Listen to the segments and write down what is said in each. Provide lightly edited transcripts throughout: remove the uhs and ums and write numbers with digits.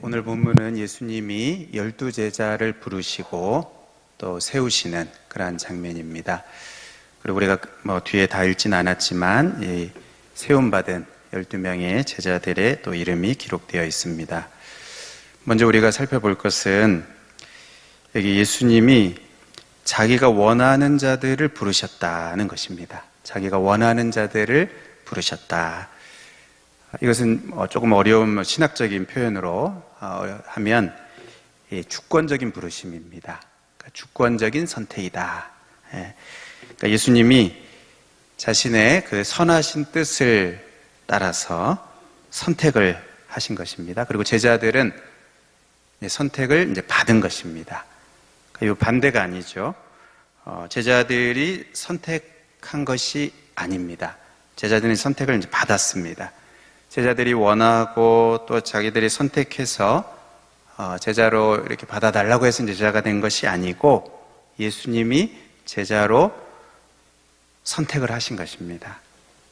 오늘 본문은 예수님이 12제자를 부르시고 또 세우시는 그러한 장면입니다. 그리고 우리가 뒤에 다 읽진 않았지만 이 세움받은 12명의 제자들의 또 이름이 기록되어 있습니다. 먼저 우리가 살펴볼 것은 여기 예수님이 자기가 원하는 자들을 부르셨다는 것입니다. 자기가 원하는 자들을 부르셨다. 이것은 조금 어려운 신학적인 표현으로 하면 주권적인 부르심입니다. 그러니까 주권적인 선택이다. 그러니까 예수님이 자신의 그 선하신 뜻을 따라서 선택을 하신 것입니다. 그리고 제자들은 선택을 이제 받은 것입니다. 이 반대가 아니죠. 제자들이 선택한 것이 아닙니다. 제자들이 선택을 이제 받았습니다. 제자들이 원하고 또 자기들이 선택해서 제자로 이렇게 받아달라고 해서 이제 제자가 된 것이 아니고 예수님이 제자로 선택을 하신 것입니다.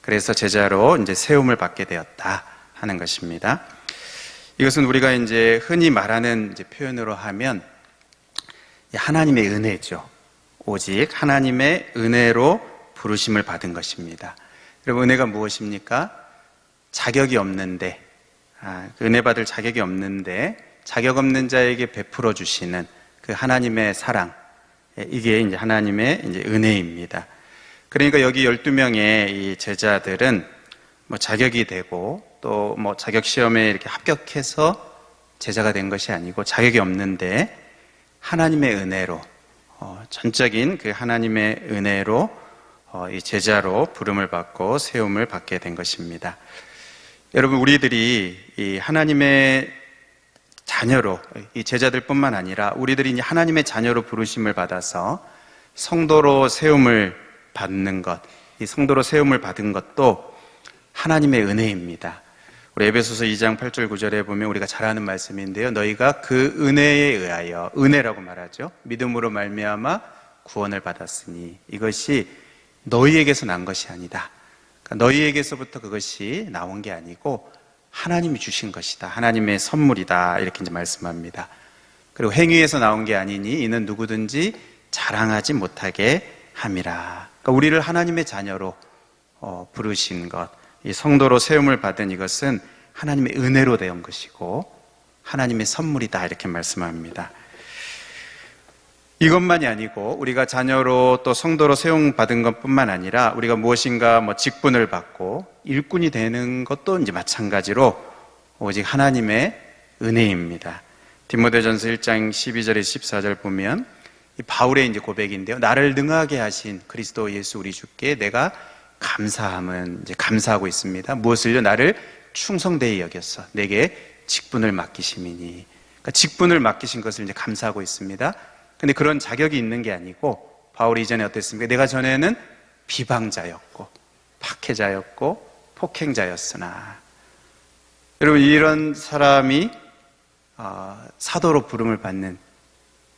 그래서 제자로 이제 세움을 받게 되었다 하는 것입니다. 이것은 우리가 이제 흔히 말하는 이제 표현으로 하면 하나님의 은혜죠. 오직 하나님의 은혜로 부르심을 받은 것입니다. 여러분, 은혜가 무엇입니까? 자격이 없는데, 은혜 받을 자격이 없는데 자격 없는 자에게 베풀어 주시는 그 하나님의 사랑, 이게 이제 하나님의 이제 은혜입니다. 그러니까 여기 12명의 이 제자들은 자격이 되고 또 자격 시험에 이렇게 합격해서 제자가 된 것이 아니고 자격이 없는데 하나님의 은혜로, 전적인 그 하나님의 은혜로 이 제자로 부름을 받고 세움을 받게 된 것입니다. 여러분, 우리들이 이 하나님의 자녀로, 이 제자들뿐만 아니라 우리들이 이제 하나님의 자녀로 부르심을 받아서 성도로 세움을 받는 것, 이 성도로 세움을 받은 것도 하나님의 은혜입니다. 우리 에베소서 2장 8절 9절에 보면 우리가 잘 아는 말씀인데요. 너희가 그 은혜에 의하여, 은혜라고 말하죠. 믿음으로 말미암아 구원을 받았으니 이것이 너희에게서 난 것이 아니다. 그러니까 너희에게서부터 그것이 나온 게 아니고 하나님이 주신 것이다. 하나님의 선물이다. 이렇게 이제 말씀합니다. 그리고 행위에서 나온 게 아니니 이는 누구든지 자랑하지 못하게 함이라. 그러니까 우리를 하나님의 자녀로 부르신 것, 이 성도로 세움을 받은 이것은 하나님의 은혜로 된 것이고 하나님의 선물이다. 이렇게 말씀합니다. 이것만이 아니고 우리가 자녀로 또 성도로 세움받은 것뿐만 아니라 우리가 무엇인가 직분을 받고 일꾼이 되는 것도 이제 마찬가지로 오직 하나님의 은혜입니다. 디모데전서 1장 12절에 14절 보면 이 바울의 이제 고백인데요. 나를 능하게 하신 그리스도 예수 우리 주께 내가 감사함은 이제 감사하고 있습니다. 무엇을요? 나를 충성되이 여겼어. 내게 직분을 맡기심이니. 그러니까 직분을 맡기신 것을 이제 감사하고 있습니다. 근데 그런 자격이 있는 게 아니고 바울이 이전에 어땠습니까? 내가 전에는 비방자였고 박해자였고 폭행자였으나, 여러분, 이런 사람이 사도로 부름을 받는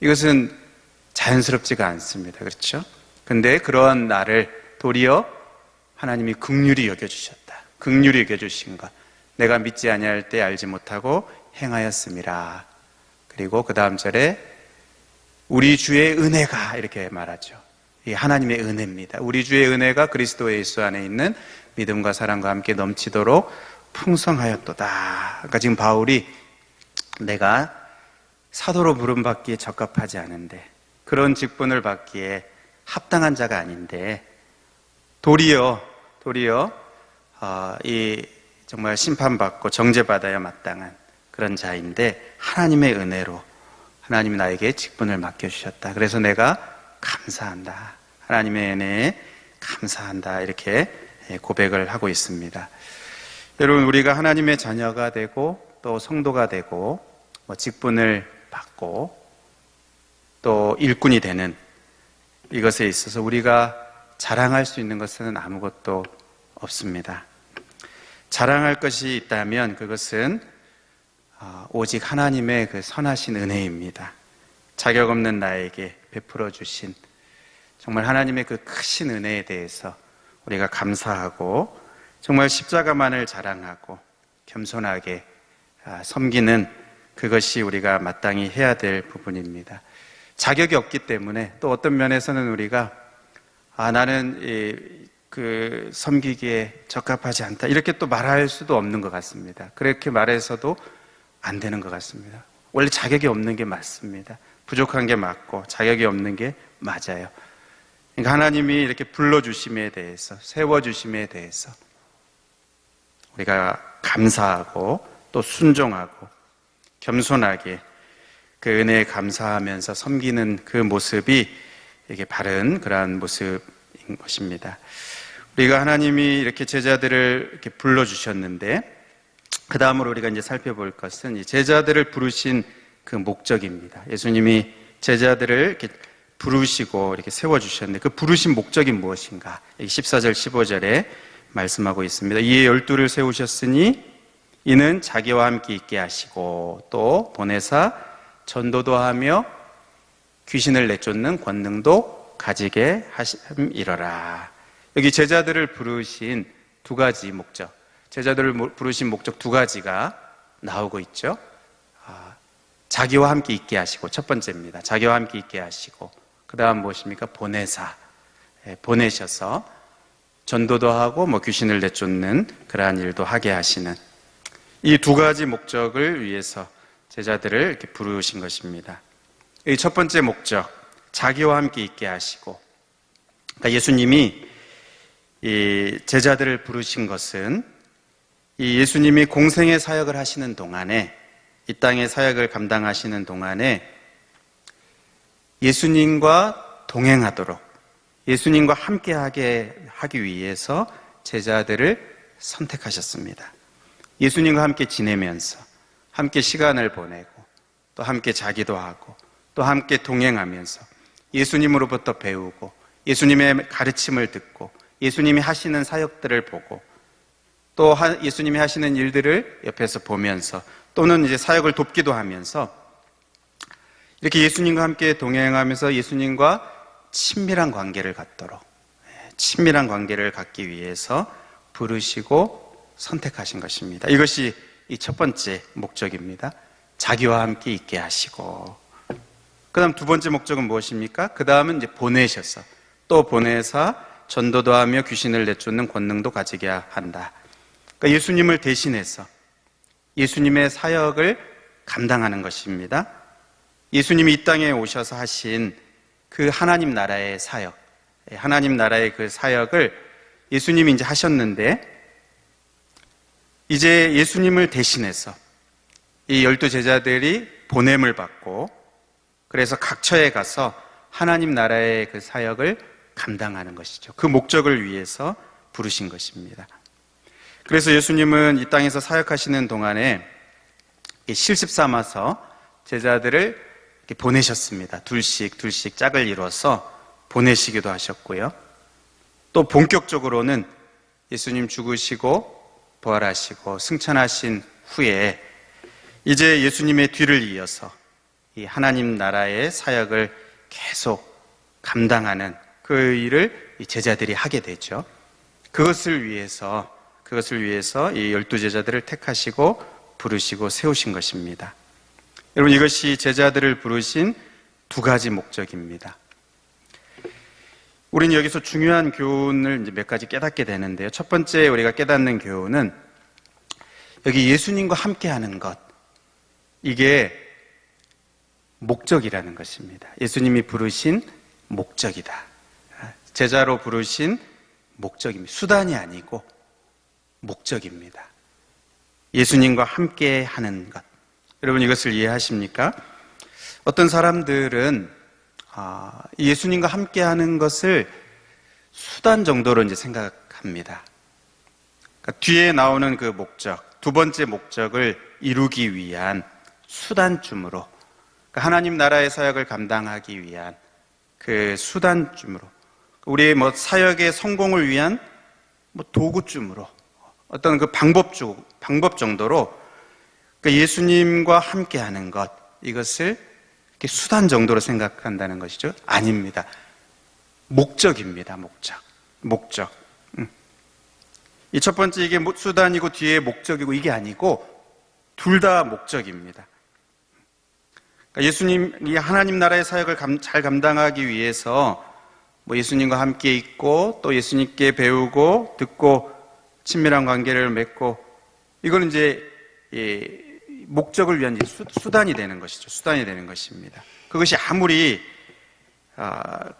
이것은 자연스럽지가 않습니다. 그렇죠? 근데 그러한 나를 도리어 하나님이 긍휼히 여겨주셨다. 긍휼히 여겨주신 것, 내가 믿지 아니할 때 알지 못하고 행하였음이라. 그리고 그 다음 절에 우리 주의 은혜가, 이렇게 말하죠. 이 하나님의 은혜입니다. 우리 주의 은혜가 그리스도 예수 안에 있는 믿음과 사랑과 함께 넘치도록 풍성하였도다. 그러니까 지금 바울이 내가 사도로 부름받기에 적합하지 않은데, 그런 직분을 받기에 합당한 자가 아닌데 도리어 이 정말 심판받고 정죄받아야 마땅한 그런 자인데 하나님의 은혜로 하나님이 나에게 직분을 맡겨주셨다. 그래서 내가 감사한다. 하나님의 은혜에 감사한다. 이렇게 고백을 하고 있습니다. 여러분, 우리가 하나님의 자녀가 되고 또 성도가 되고 직분을 받고 또 일꾼이 되는 이것에 있어서 우리가 자랑할 수 있는 것은 아무것도 없습니다. 자랑할 것이 있다면 그것은 오직 하나님의 그 선하신 은혜입니다. 자격 없는 나에게 베풀어 주신 정말 하나님의 그 크신 은혜에 대해서 우리가 감사하고 정말 십자가만을 자랑하고 겸손하게 섬기는 그것이 우리가 마땅히 해야 될 부분입니다. 자격이 없기 때문에 또 어떤 면에서는 우리가 나는 섬기기에 적합하지 않다 이렇게 또 말할 수도 없는 것 같습니다. 그렇게 말해서도 안 되는 것 같습니다. 원래 자격이 없는 게 맞습니다. 부족한 게 맞고 자격이 없는 게 맞아요. 그러니까 하나님이 이렇게 불러주심에 대해서, 세워주심에 대해서 우리가 감사하고 또 순종하고 겸손하게 그 은혜에 감사하면서 섬기는 그 모습이 이게 바른 그러한 모습인 것입니다. 우리가 하나님이 이렇게 제자들을 이렇게 불러주셨는데 그 다음으로 우리가 이제 살펴볼 것은 제자들을 부르신 그 목적입니다. 예수님이 제자들을 이렇게 부르시고 이렇게 세워주셨는데 그 부르신 목적이 무엇인가? 14절, 15절에 말씀하고 있습니다. 이에 12를 세우셨으니 이는 자기와 함께 있게 하시고 또 보내사 전도도 하며 귀신을 내쫓는 권능도 가지게 하심이러라. 여기 제자들을 부르신 두 가지 목적, 제자들을 부르신 목적 두 가지가 나오고 있죠. 자기와 함께 있게 하시고, 첫 번째입니다. 자기와 함께 있게 하시고, 그 다음 무엇입니까? 보내사, 보내셔서 전도도 하고 귀신을 내쫓는 그러한 일도 하게 하시는 이 두 가지 목적을 위해서 제자들을 이렇게 부르신 것입니다. 이 첫 번째 목적, 자기와 함께 있게 하시고, 그러니까 예수님이 이 제자들을 부르신 것은 이 예수님이 공생의 사역을 하시는 동안에, 이 땅의 사역을 감당하시는 동안에 예수님과 동행하도록, 예수님과 함께 하기 위해서 제자들을 선택하셨습니다. 예수님과 함께 지내면서 함께 시간을 보내고 또 함께 자기도 하고 또 함께 동행하면서 예수님으로부터 배우고 예수님의 가르침을 듣고 예수님이 하시는 사역들을 보고 또 예수님이 하시는 일들을 옆에서 보면서 또는 이제 사역을 돕기도 하면서 이렇게 예수님과 함께 동행하면서 예수님과 친밀한 관계를 갖도록, 친밀한 관계를 갖기 위해서 부르시고 선택하신 것입니다. 이것이 이 첫 번째 목적입니다. 자기와 함께 있게 하시고, 그 다음 두 번째 목적은 무엇입니까? 그 다음은 이제 보내셔서 또 보내사 전도도 하며 귀신을 내쫓는 권능도 가지게 한다. 그러니까 예수님을 대신해서 예수님의 사역을 감당하는 것입니다. 예수님이 이 땅에 오셔서 하신 그 하나님 나라의 사역, 하나님 나라의 그 사역을 예수님이 이제 하셨는데 이제 예수님을 대신해서 이 12 제자들이 보냄을 받고 그래서 각처에 가서 하나님 나라의 그 사역을 감당하는 것이죠. 그 목적을 위해서 부르신 것입니다. 그래서 예수님은 이 땅에서 사역하시는 동안에 실습 삼아서 제자들을 이렇게 보내셨습니다. 둘씩 짝을 이뤄서 보내시기도 하셨고요. 또 본격적으로는 예수님 죽으시고 부활하시고 승천하신 후에 이제 예수님의 뒤를 이어서 이 하나님 나라의 사역을 계속 감당하는 그 일을 이 제자들이 하게 되죠. 그것을 위해서 이 12 제자들을 택하시고 부르시고 세우신 것입니다. 여러분, 이것이 제자들을 부르신 두 가지 목적입니다. 우리는 여기서 중요한 교훈을 이제 몇 가지 깨닫게 되는데요. 첫 번째 우리가 깨닫는 교훈은 여기 예수님과 함께하는 것, 이게 목적이라는 것입니다. 예수님이 부르신 목적이다. 제자로 부르신 목적입니다. 수단이 아니고 목적입니다. 예수님과 함께하는 것. 여러분, 이것을 이해하십니까? 어떤 사람들은 예수님과 함께하는 것을 수단 정도로 이제 생각합니다. 그러니까 뒤에 나오는 그 목적, 두 번째 목적을 이루기 위한 수단쯤으로, 그러니까 하나님 나라의 사역을 감당하기 위한 그 수단쯤으로, 우리의 사역의 성공을 위한 도구쯤으로, 어떤 그 방법 정도로, 그러니까 예수님과 함께하는 것, 이것을 이렇게 수단 정도로 생각한다는 것이죠. 아닙니다. 목적입니다. 목적. 이 첫 번째 이게 수단이고 뒤에 목적이고 이게 아니고 둘 다 목적입니다. 예수님이 하나님 나라의 사역을 잘 감당하기 위해서 예수님과 함께 있고 또 예수님께 배우고 듣고 친밀한 관계를 맺고, 이거는 이제 목적을 위한 수단이 되는 것이죠. 수단이 되는 것입니다. 그것이 아무리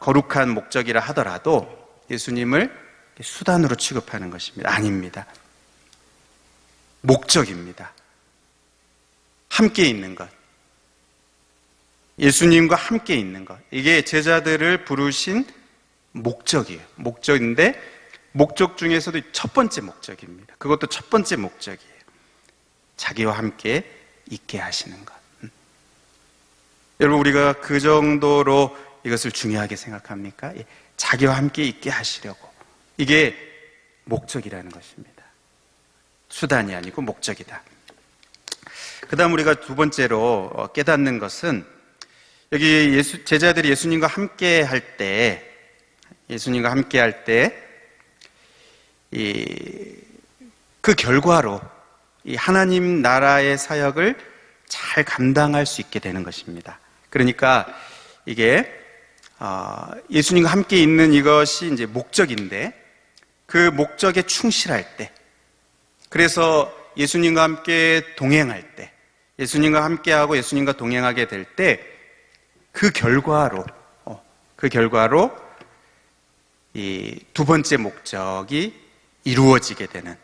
거룩한 목적이라 하더라도 예수님을 수단으로 취급하는 것입니다. 아닙니다. 목적입니다. 함께 있는 것, 예수님과 함께 있는 것, 이게 제자들을 부르신 목적이에요. 목적인데 목적 중에서도 첫 번째 목적입니다. 그것도 첫 번째 목적이에요. 자기와 함께 있게 하시는 것. 여러분, 우리가 그 정도로 이것을 중요하게 생각합니까? 자기와 함께 있게 하시려고. 이게 목적이라는 것입니다. 수단이 아니고 목적이다. 그 다음 우리가 두 번째로 깨닫는 것은, 여기 제자들이 예수님과 함께 할 때, 그 결과로 이 하나님 나라의 사역을 잘 감당할 수 있게 되는 것입니다. 그러니까 이게 예수님과 함께 있는 이것이 이제 목적인데, 그 목적에 충실할 때, 그래서 예수님과 함께 동행할 때, 예수님과 함께하고 예수님과 동행하게 될 때, 그 결과로 이 두 번째 목적이 이루어지게 되는,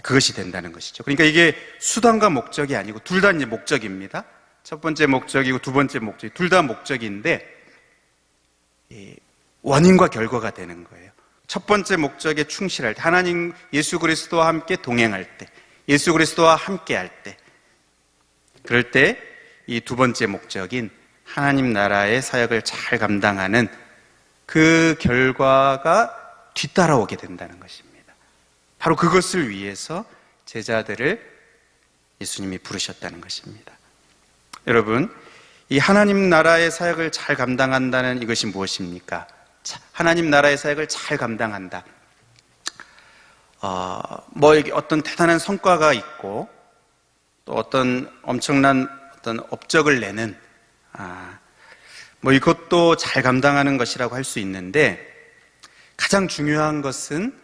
그것이 된다는 것이죠. 그러니까 이게 수단과 목적이 아니고 둘 다 이제 목적입니다. 첫 번째 목적이고 두 번째 목적이 둘 다 목적인데 원인과 결과가 되는 거예요. 첫 번째 목적에 충실할 때, 하나님 예수 그리스도와 함께 동행할 때, 예수 그리스도와 함께 할 때, 그럴 때 이 두 번째 목적인 하나님 나라의 사역을 잘 감당하는 그 결과가 뒤따라오게 된다는 것입니다. 바로 그것을 위해서 제자들을 예수님이 부르셨다는 것입니다. 여러분, 이 하나님 나라의 사역을 잘 감당한다는 이것이 무엇입니까? 하나님 나라의 사역을 잘 감당한다. 어떤 대단한 성과가 있고 또 어떤 엄청난 어떤 업적을 내는 이것도 잘 감당하는 것이라고 할 수 있는데, 가장 중요한 것은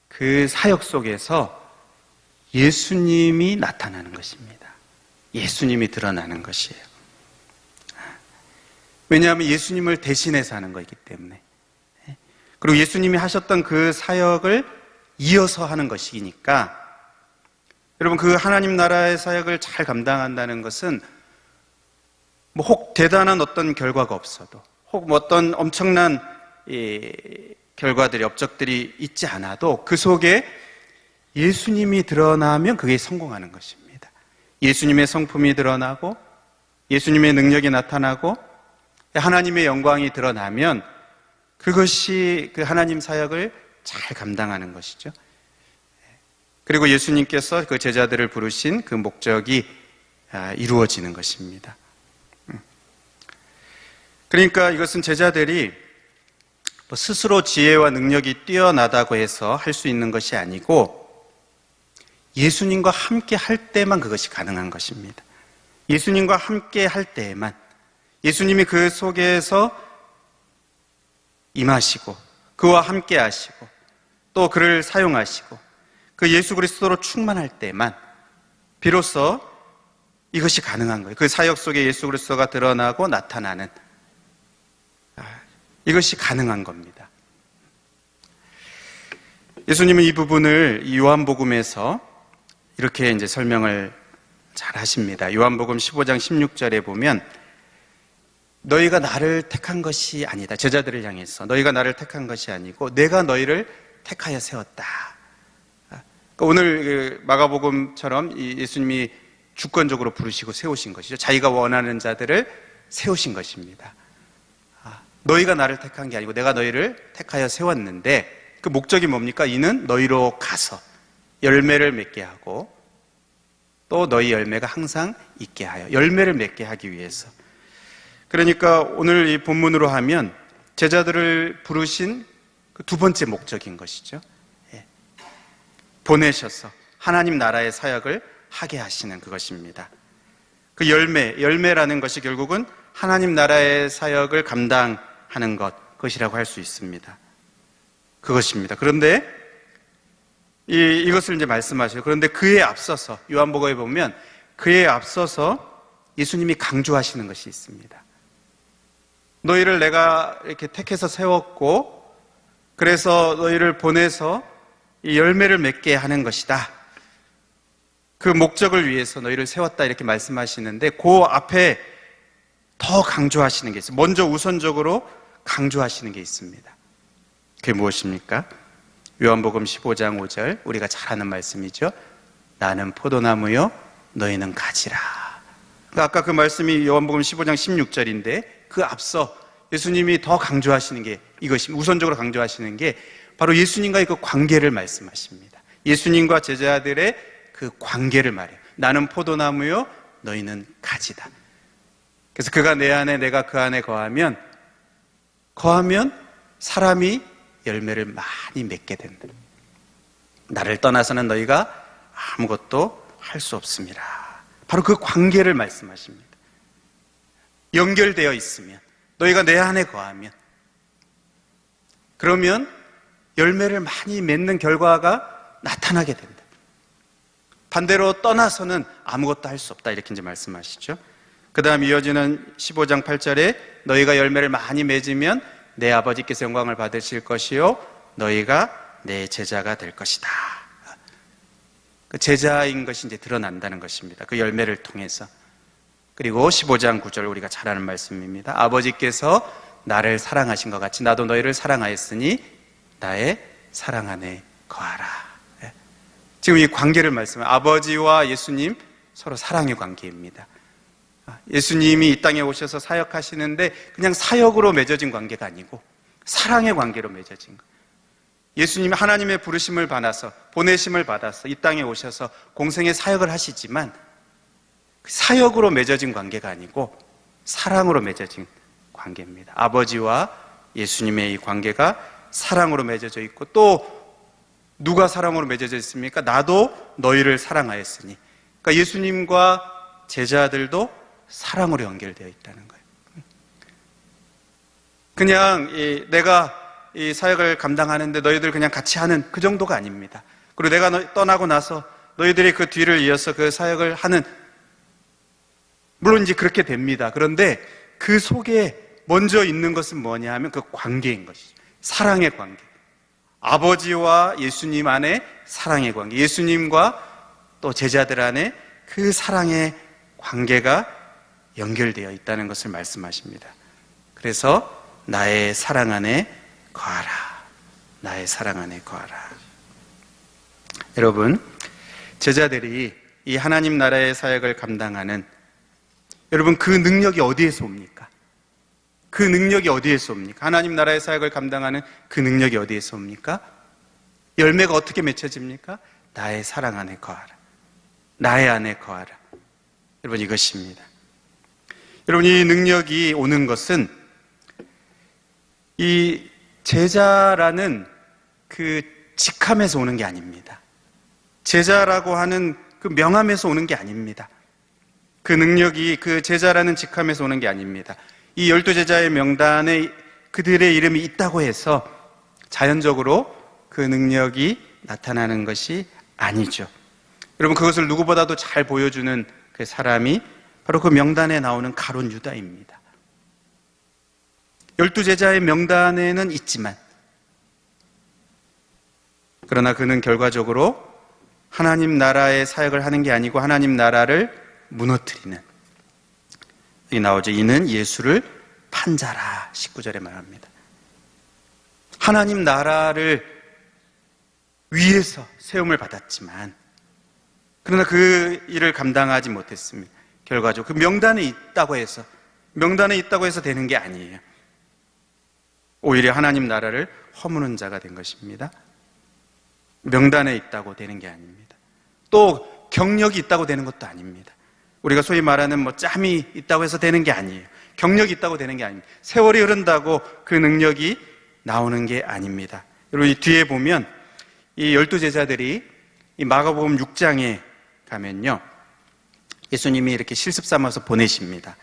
그 사역 속에서 예수님이 나타나는 것입니다. 예수님이 드러나는 것이에요. 왜냐하면 예수님을 대신해서 하는 것이기 때문에, 그리고 예수님이 하셨던 그 사역을 이어서 하는 것이니까, 여러분, 그 하나님 나라의 사역을 잘 감당한다는 것은 혹 대단한 어떤 결과가 없어도, 혹 어떤 엄청난 결과들이, 업적들이 있지 않아도 그 속에 예수님이 드러나면 그게 성공하는 것입니다. 예수님의 성품이 드러나고 예수님의 능력이 나타나고 하나님의 영광이 드러나면 그것이 그 하나님 사역을 잘 감당하는 것이죠. 그리고 예수님께서 그 제자들을 부르신 그 목적이 이루어지는 것입니다. 그러니까 이것은 제자들이 스스로 지혜와 능력이 뛰어나다고 해서 할 수 있는 것이 아니고, 예수님과 함께 할 때만 그것이 가능한 것입니다. 예수님과 함께 할 때에만, 예수님이 그 속에서 임하시고 그와 함께 하시고 또 그를 사용하시고 그 예수 그리스도로 충만할 때만 비로소 이것이 가능한 거예요. 그 사역 속에 예수 그리스도가 드러나고 나타나는, 이것이 가능한 겁니다. 예수님은 이 부분을 요한복음에서 이렇게 이제 설명을 잘 하십니다. 요한복음 15장 16절에 보면, 너희가 나를 택한 것이 아니다. 제자들을 향해서 너희가 나를 택한 것이 아니고 내가 너희를 택하여 세웠다. 오늘 마가복음처럼 예수님이 주권적으로 부르시고 세우신 것이죠. 자기가 원하는 자들을 세우신 것입니다. 너희가 나를 택한 게 아니고 내가 너희를 택하여 세웠는데, 그 목적이 뭡니까? 이는 너희로 가서 열매를 맺게 하고 또 너희 열매가 항상 있게 하여, 열매를 맺게 하기 위해서. 그러니까 오늘 이 본문으로 하면 제자들을 부르신 그 두 번째 목적인 것이죠. 보내셔서 하나님 나라의 사역을 하게 하시는 그것입니다. 그 열매라는 것이 결국은 하나님 나라의 사역을 감당하는 그것이라고 할 수 있습니다. 그것입니다. 그런데 이것을 이제 말씀하셔요. 그런데 그에 앞서서 요한복음에 보면 그에 앞서서 예수님이 강조하시는 것이 있습니다. 너희를 내가 이렇게 택해서 세웠고 그래서 너희를 보내서 이 열매를 맺게 하는 것이다. 그 목적을 위해서 너희를 세웠다 이렇게 말씀하시는데 그 앞에 더 강조하시는 게 있어요. 먼저 우선적으로 강조하시는 게 있습니다. 그게 무엇입니까? 요한복음 15장 5절 우리가 잘 아는 말씀이죠. 나는 포도나무요 너희는 가지라. 아까 그 말씀이 요한복음 15장 16절인데 그 앞서 예수님이 더 강조하시는 게 이것이 우선적으로 강조하시는 게 바로 예수님과의 그 관계를 말씀하십니다. 예수님과 제자들의 그 관계를 말해요. 나는 포도나무요 너희는 가지다. 그래서 그가 내 안에 내가 그 안에 거하면 사람이 열매를 많이 맺게 된다. 나를 떠나서는 너희가 아무것도 할 수 없습니다. 바로 그 관계를 말씀하십니다. 연결되어 있으면 너희가 내 안에 거하면 그러면 열매를 많이 맺는 결과가 나타나게 된다. 반대로 떠나서는 아무것도 할 수 없다 이렇게 이제 말씀하시죠. 그 다음 이어지는 15장 8절에 너희가 열매를 많이 맺으면 내 아버지께서 영광을 받으실 것이요 너희가 내 제자가 될 것이다. 그 제자인 것이 이제 드러난다는 것입니다. 그 열매를 통해서. 그리고 15장 9절 우리가 잘 아는 말씀입니다. 아버지께서 나를 사랑하신 것 같이 나도 너희를 사랑하였으니 나의 사랑 안에 거하라. 지금 이 관계를 말씀해요. 아버지와 예수님 서로 사랑의 관계입니다. 예수님이 이 땅에 오셔서 사역하시는데 그냥 사역으로 맺어진 관계가 아니고 사랑의 관계로 맺어진 거예요. 예수님이 하나님의 부르심을 받아서 보내심을 받아서 이 땅에 오셔서 공생의 사역을 하시지만 사역으로 맺어진 관계가 아니고 사랑으로 맺어진 관계입니다. 아버지와 예수님의 이 관계가 사랑으로 맺어져 있고 또 누가 사랑으로 맺어져 있습니까? 나도 너희를 사랑하였으니. 그러니까 예수님과 제자들도 사랑으로 연결되어 있다는 거예요. 그냥 내가 이 사역을 감당하는데 너희들 그냥 같이 하는 그 정도가 아닙니다. 그리고 내가 떠나고 나서 너희들이 그 뒤를 이어서 그 사역을 하는 물론 이제 그렇게 됩니다. 그런데 그 속에 먼저 있는 것은 뭐냐 하면 그 관계인 것이죠. 사랑의 관계. 아버지와 예수님 안에 사랑의 관계. 예수님과 또 제자들 안에 그 사랑의 관계가 연결되어 있다는 것을 말씀하십니다. 그래서 나의 사랑 안에 거하라. 나의 사랑 안에 거하라. 여러분, 제자들이 이 하나님 나라의 사역을 감당하는 여러분 그 능력이 어디에서 옵니까? 그 능력이 어디에서 옵니까? 하나님 나라의 사역을 감당하는 그 능력이 어디에서 옵니까? 열매가 어떻게 맺혀집니까? 나의 사랑 안에 거하라. 나의 안에 거하라. 여러분 이것입니다. 여러분 이 능력이 오는 것은 이 제자라는 그 직함에서 오는 게 아닙니다. 제자라고 하는 그 명함에서 오는 게 아닙니다. 그 능력이 그 제자라는 직함에서 오는 게 아닙니다. 이 12제자의 명단에 그들의 이름이 있다고 해서 자연적으로 그 능력이 나타나는 것이 아니죠. 여러분 그것을 누구보다도 잘 보여주는 그 사람이 바로 그 명단에 나오는 가룟 유다입니다. 12제자의 명단에는 있지만 그러나 그는 결과적으로 하나님 나라의 사역을 하는 게 아니고 하나님 나라를 무너뜨리는, 여기 나오죠. 이는 예수를 판 자라 19절에 말합니다. 하나님 나라를 위해서 세움을 받았지만 그러나 그 일을 감당하지 못했습니다. 결과적으로 그 명단에 있다고 해서 되는 게 아니에요. 오히려 하나님 나라를 허무는 자가 된 것입니다. 명단에 있다고 되는 게 아닙니다. 또 경력이 있다고 되는 것도 아닙니다. 우리가 소위 말하는 짬이 있다고 해서 되는 게 아니에요. 경력이 있다고 되는 게 아닙니다. 세월이 흐른다고 그 능력이 나오는 게 아닙니다. 여러분 이 뒤에 보면 이 12제자들이 이 마가복음 6장에 가면요. 예수님이 이렇게 실습 삼아서 보내십니다.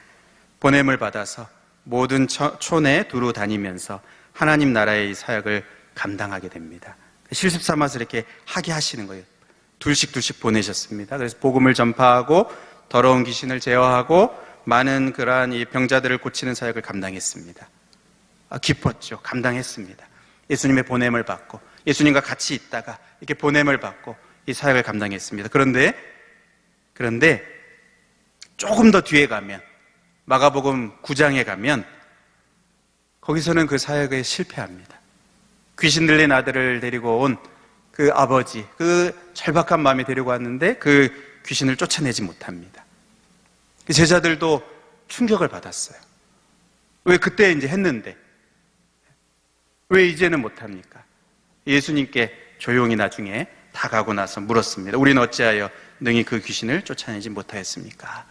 보냄을 받아서 모든 촌에 두루 다니면서 하나님 나라의 사역을 감당하게 됩니다. 실습 삼아서 이렇게 하게 하시는 거예요. 둘씩 보내셨습니다. 그래서 복음을 전파하고 더러운 귀신을 제어하고 많은 그러한 이 병자들을 고치는 사역을 감당했습니다. 기뻤죠. 감당했습니다. 예수님의 보냄을 받고 예수님과 같이 있다가 이렇게 보냄을 받고 이 사역을 감당했습니다. 그런데 조금 더 뒤에 가면 마가복음 9장에 가면 거기서는 그 사역에 실패합니다. 귀신 들린 아들을 데리고 온 그 아버지, 그 절박한 마음이 데리고 왔는데 그 귀신을 쫓아내지 못합니다. 제자들도 충격을 받았어요. 왜 그때 이제 했는데 왜 이제는 못합니까? 예수님께 조용히 나중에 다 가고 나서 물었습니다. 우리는 어찌하여 능히 그 귀신을 쫓아내지 못하였습니까?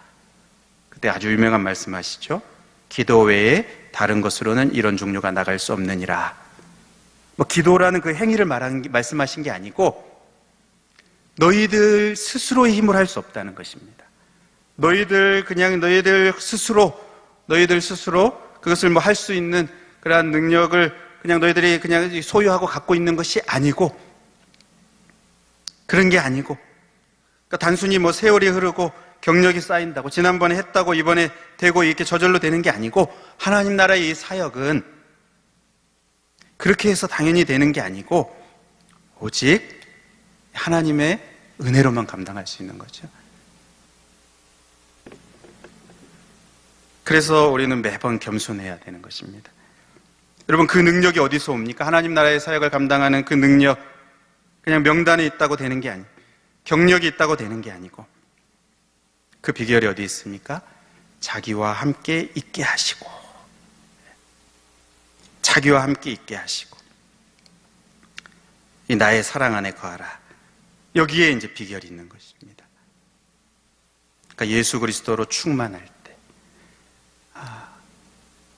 그때 아주 유명한 말씀하시죠. 기도 외에 다른 것으로는 이런 종류가 나갈 수 없느니라. 기도라는 그 행위를 말씀하신 게 아니고 너희들 스스로의 힘으로 할 수 없다는 것입니다. 너희들 스스로 그것을 할 수 있는 그러한 능력을 그냥 너희들이 그냥 소유하고 갖고 있는 것이 아니고 그런 게 아니고 그러니까 단순히 세월이 흐르고 경력이 쌓인다고 지난번에 했다고 이번에 되고 이렇게 저절로 되는 게 아니고 하나님 나라의 이 사역은 그렇게 해서 당연히 되는 게 아니고 오직 하나님의 은혜로만 감당할 수 있는 거죠. 그래서 우리는 매번 겸손해야 되는 것입니다. 여러분, 그 능력이 어디서 옵니까? 하나님 나라의 사역을 감당하는 그 능력, 그냥 명단에 있다고 되는 게 아니고 경력이 있다고 되는 게 아니고 그 비결이 어디 있습니까? 자기와 함께 있게 하시고 자기와 함께 있게 하시고 이 나의 사랑 안에 거하라. 여기에 이제 비결이 있는 것입니다. 그러니까 예수 그리스도로 충만할 때,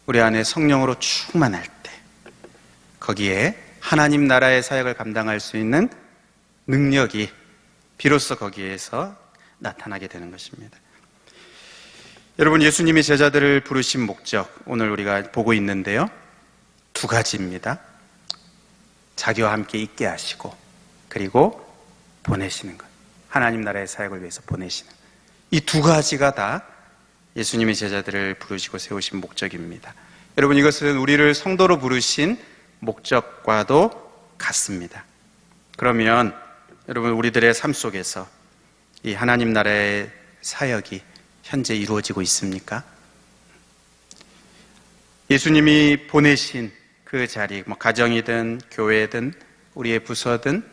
우리 안에 성령으로 충만할 때 거기에 하나님 나라의 사역을 감당할 수 있는 능력이 비로소 거기에서 나타나게 되는 것입니다. 여러분, 예수님이 제자들을 부르신 목적 오늘 우리가 보고 있는데요, 두 가지입니다. 자기와 함께 있게 하시고 그리고 보내시는 것, 하나님 나라의 사역을 위해서 보내시는 이 두 가지가 다 예수님이 제자들을 부르시고 세우신 목적입니다. 여러분, 이것은 우리를 성도로 부르신 목적과도 같습니다. 그러면 여러분, 우리들의 삶 속에서 이 하나님 나라의 사역이 현재 이루어지고 있습니까? 예수님이 보내신 그 자리, 가정이든 교회든 우리의 부서든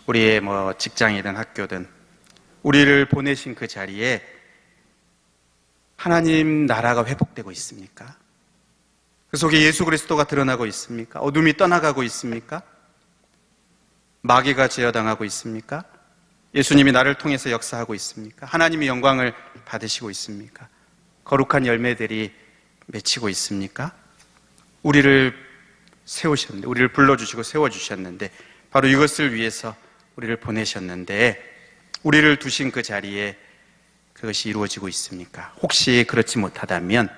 우리의 직장이든 학교든 우리를 보내신 그 자리에 하나님 나라가 회복되고 있습니까? 그 속에 예수 그리스도가 드러나고 있습니까? 어둠이 떠나가고 있습니까? 마귀가 제어당하고 있습니까? 예수님이 나를 통해서 역사하고 있습니까? 하나님이 영광을 받으시고 있습니까? 거룩한 열매들이 맺히고 있습니까? 우리를 세우셨는데, 우리를 불러주시고 세워주셨는데, 바로 이것을 위해서 우리를 보내셨는데, 우리를 두신 그 자리에 그것이 이루어지고 있습니까? 혹시 그렇지 못하다면,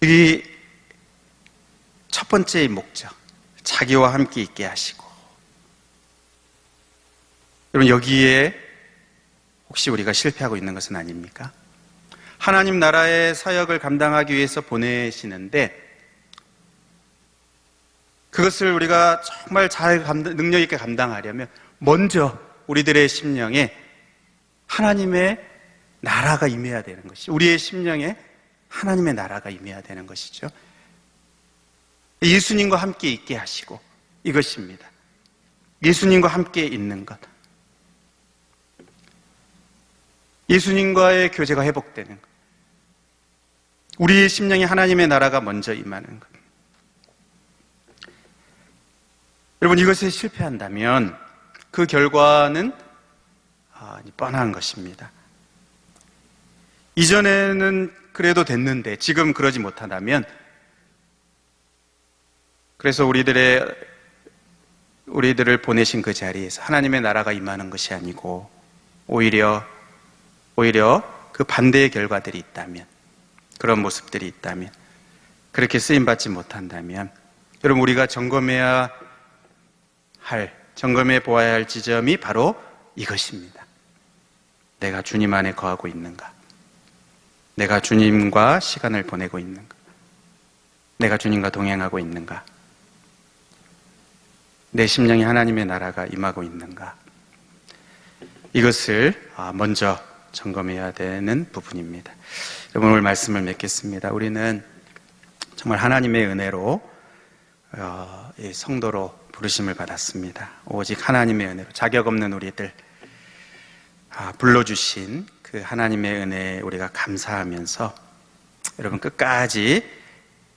이 첫 번째의 목적, 자기와 함께 있게 하시고, 여러분, 여기에 혹시 우리가 실패하고 있는 것은 아닙니까? 하나님 나라의 사역을 감당하기 위해서 보내시는데 그것을 우리가 정말 잘 능력 있게 감당하려면 먼저 우리들의 심령에 하나님의 나라가 임해야 되는 것이죠. 우리의 심령에 하나님의 나라가 임해야 되는 것이죠. 예수님과 함께 있게 하시고 이것입니다. 예수님과 함께 있는 것, 예수님과의 교제가 회복되는 것, 우리의 심령에 하나님의 나라가 먼저 임하는 것. 여러분, 이것에 실패한다면 그 결과는 뻔한 것입니다. 이전에는 그래도 됐는데 지금 그러지 못한다면, 그래서 우리들의 우리들을 보내신 그 자리에서 하나님의 나라가 임하는 것이 아니고 오히려 그 반대의 결과들이 있다면, 그런 모습들이 있다면, 그렇게 쓰임받지 못한다면, 여러분, 우리가 점검해 보아야 할 지점이 바로 이것입니다. 내가 주님 안에 거하고 있는가? 내가 주님과 시간을 보내고 있는가? 내가 주님과 동행하고 있는가? 내 심령이 하나님의 나라가 임하고 있는가? 이것을 먼저 점검해야 되는 부분입니다. 여러분, 오늘 말씀을 맺겠습니다. 우리는 정말 하나님의 은혜로 성도로 부르심을 받았습니다. 오직 하나님의 은혜로, 자격 없는 우리들 불러주신 그 하나님의 은혜에 우리가 감사하면서 여러분 끝까지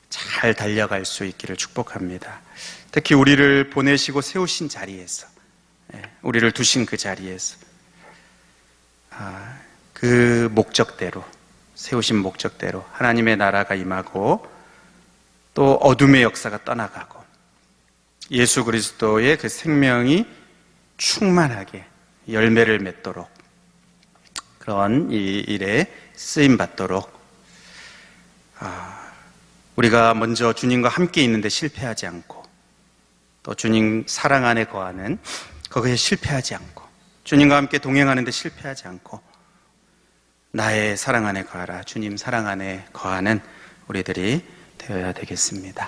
잘 달려갈 수 있기를 축복합니다. 특히 우리를 보내시고 세우신 자리에서, 우리를 두신 그 자리에서 그 목적대로, 세우신 목적대로 하나님의 나라가 임하고 또 어둠의 역사가 떠나가고 예수 그리스도의 그 생명이 충만하게 열매를 맺도록, 그런 이 일에 쓰임받도록 우리가 먼저 주님과 함께 있는데 실패하지 않고, 또 주님 사랑 안에 거하는 거기에 실패하지 않고, 주님과 함께 동행하는데 실패하지 않고 나의 사랑 안에 거하라, 주님 사랑 안에 거하는 우리들이 되어야 되겠습니다.